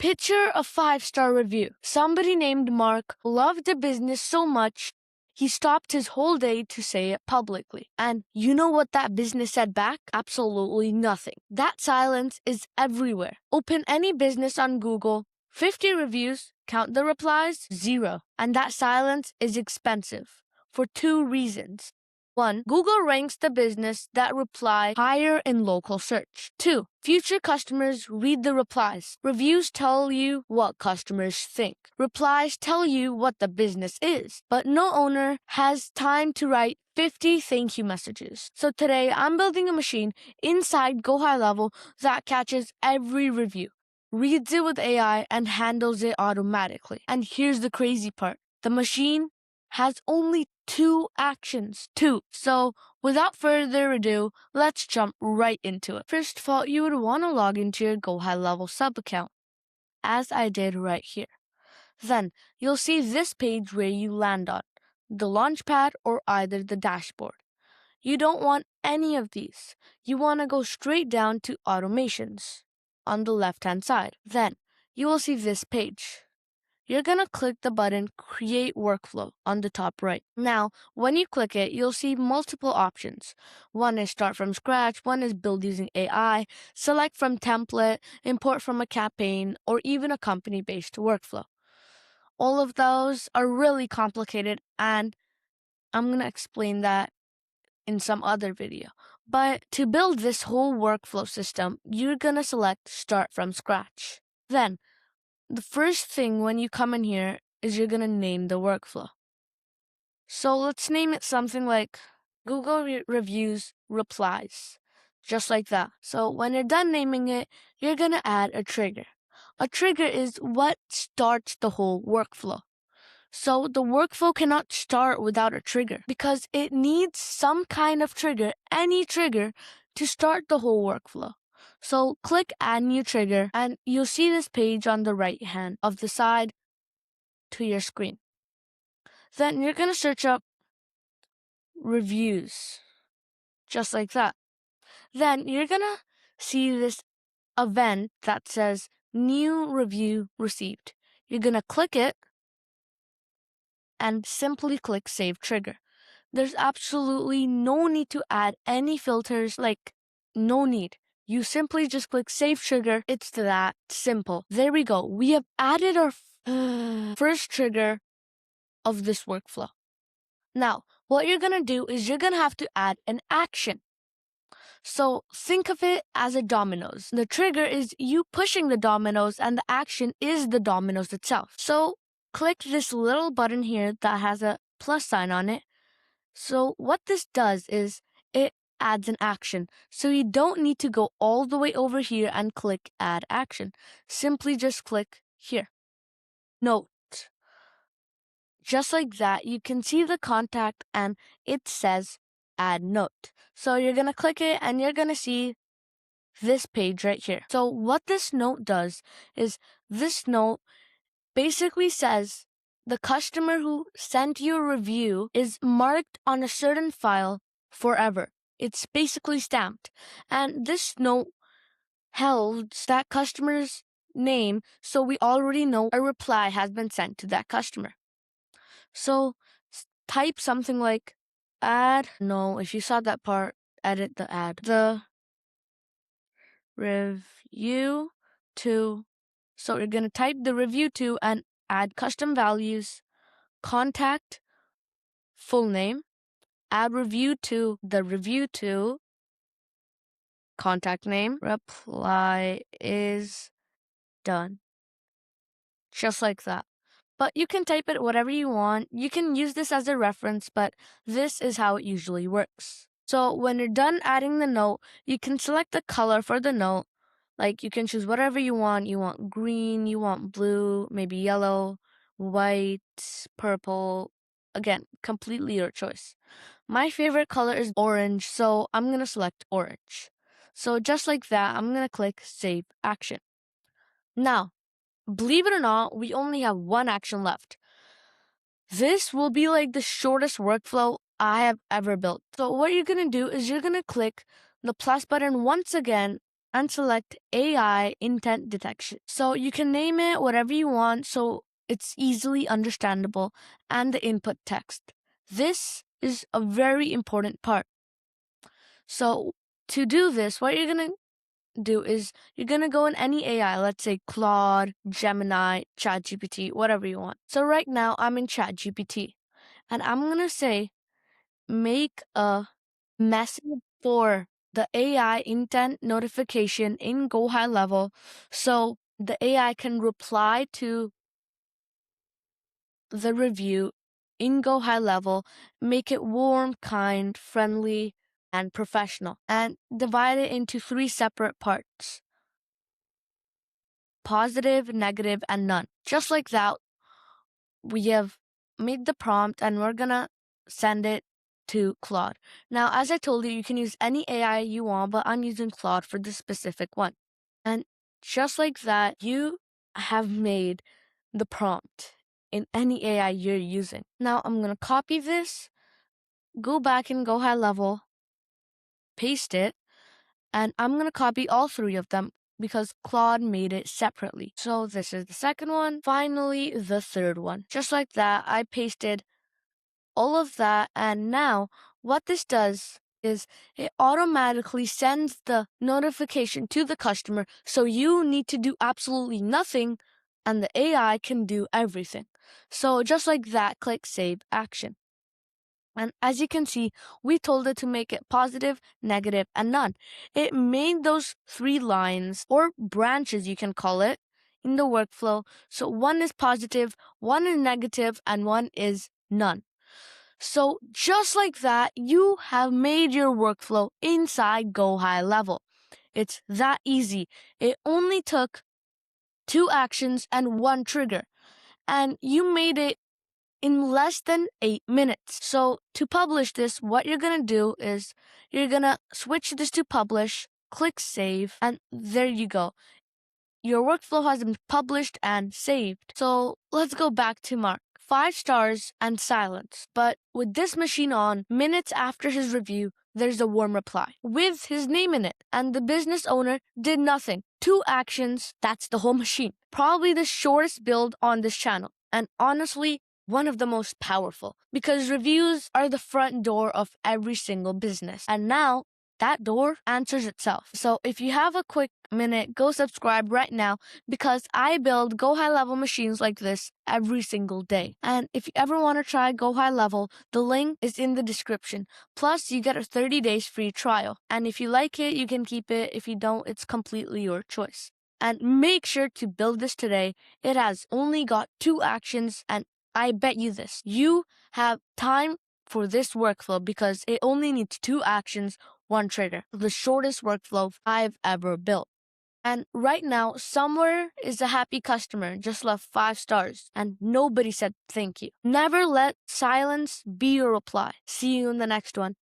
Picture a 5-star review. Somebody named Mark loved the business so much, he stopped his whole day to say it publicly. And you know what that business said back? Absolutely nothing. That silence is everywhere. Open any business on Google, 50 reviews, count the replies, 0. And that silence is expensive for 2 reasons. 1. Google ranks the business that reply higher in local search. 2. Future customers read the replies. Reviews tell you what customers think. Replies tell you what the business is. But no owner has time to write 50 thank you messages. So today I'm building a machine inside GoHighLevel that catches every review, reads it with AI, and handles it automatically. And here's the crazy part. The machine has only 2 actions. 2. So without further ado, let's jump right into it. First of all, you would want to log into your GoHighLevel sub account, as I did right here. Then you'll see this page where you land on, the launchpad or either the dashboard. You don't want any of these. You want to go straight down to automations on the left-hand side. Then you will see this page. You're going to click the button Create Workflow on the top right. Now, when you click it, you'll see multiple options. One is Start from Scratch, one is Build using AI, Select from Template, Import from a campaign, or even a company-based workflow. All of those are really complicated, and I'm going to explain that in some other video. But to build this whole workflow system, you're going to select Start from Scratch. Then, the first thing when you come in here is you're going to name the workflow. So let's name it something like Google Reviews Replies, just like that. So when you're done naming it, you're going to add a trigger. A trigger is what starts the whole workflow. So the workflow cannot start without a trigger because it needs some kind of trigger, any trigger, to start the whole workflow. So click Add New Trigger, and you'll see this page on the right hand of the side to your screen. Then you're going to search up reviews, just like that. Then you're going to see this event that says New Review Received. You're going to click it and simply click Save Trigger. There's absolutely no need to add any filters, like no need. You simply just click Save Trigger. It's that simple. There we go. We have added our first trigger of this workflow. Now, what you're going to do is you're going to have to add an action. So think of it as a dominoes. The trigger is you pushing the dominoes, and the action is the dominoes itself. So click this little button here that has a plus sign on it. So what this does is it adds an action. So you don't need to go all the way over here and click Add Action. Simply just click here. Note. Just like that, you can see the contact and it says Add Note. So you're going to click it and you're going to see this page right here. So what this note does is this note basically says the customer who sent you a review is marked on a certain file forever. It's basically stamped. And this note holds that customer's name, so we already know a reply has been sent to that customer. So type something like if you saw that part, edit the add. The review to, so you're going to type the review to and add custom values, contact, full name, add review to, the review to, contact name, reply is done. Just like that. But you can type it whatever you want. You can use this as a reference, but this is how it usually works. So when you're done adding the note, you can select the color for the note. Like you can choose whatever you want. You want green, you want blue, maybe yellow, white, purple. Again, completely your choice. My favorite color is orange, so I'm going to select orange. So just like that, I'm going to click Save Action. Now, believe it or not, we only have one action left. This will be like the shortest workflow I have ever built. So what you're going to do is you're going to click the plus button once again and select AI intent detection. So you can name it whatever you want so it's easily understandable and the input text. This is a very important part. So to do this, what you're going to do is you're going to go in any AI, let's say Claude, Gemini, ChatGPT, whatever you want. So right now I'm in ChatGPT and I'm going to say make a message for the AI intent notification in GoHighLevel so the AI can reply to the review in GoHighLevel, make it warm, kind, friendly, and professional, and divide it into 3 separate parts: positive, negative, and none. Just like that, we have made the prompt and we're gonna send it to Claude. Now, as I told you, you can use any AI you want, but I'm using Claude for this specific one. And just like that, you have made the prompt in any AI you're using. Now, I'm gonna copy this, go back and GoHighLevel, paste it, and I'm gonna copy all 3 of them because Claude made it separately. So this is the second one, finally the third one. Just like that, I pasted all of that, and now what this does is it automatically sends the notification to the customer, so you need to do absolutely nothing and the AI can do everything. So just like that, click Save Action. And as you can see, we told it to make it positive, negative, and none. It made those 3 lines, or branches you can call it, in the workflow. So one is positive, one is negative, and one is none. So just like that, you have made your workflow inside GoHighLevel. It's that easy. It only took 2 actions and 1 trigger. And you made it in less than 8 minutes. So to publish this, what you're going to do is you're going to switch this to publish, click save, and there you go. Your workflow has been published and saved. So let's go back to Mark. 5 stars and silence. But with this machine on, minutes after his review, there's a warm reply with his name in it. And the business owner did nothing. 2 actions, that's the whole machine. Probably the shortest build on this channel. And honestly, one of the most powerful, because reviews are the front door of every single business. And now that door answers itself. So if you have a quick minute, go subscribe right now because I build GoHighLevel machines like this every single day. And if you ever want to try GoHighLevel, the link is in the description. Plus, you get a 30 days free trial. And if you like it, you can keep it. If you don't, it's completely your choice. And make sure to build this today. It has only got 2 actions, and I bet you this, you have time for this workflow because it only needs 2 actions, 1 trigger. The shortest workflow I've ever built. And right now, somewhere is a happy customer, just left 5 stars, and nobody said thank you. Never let silence be your reply. See you in the next one.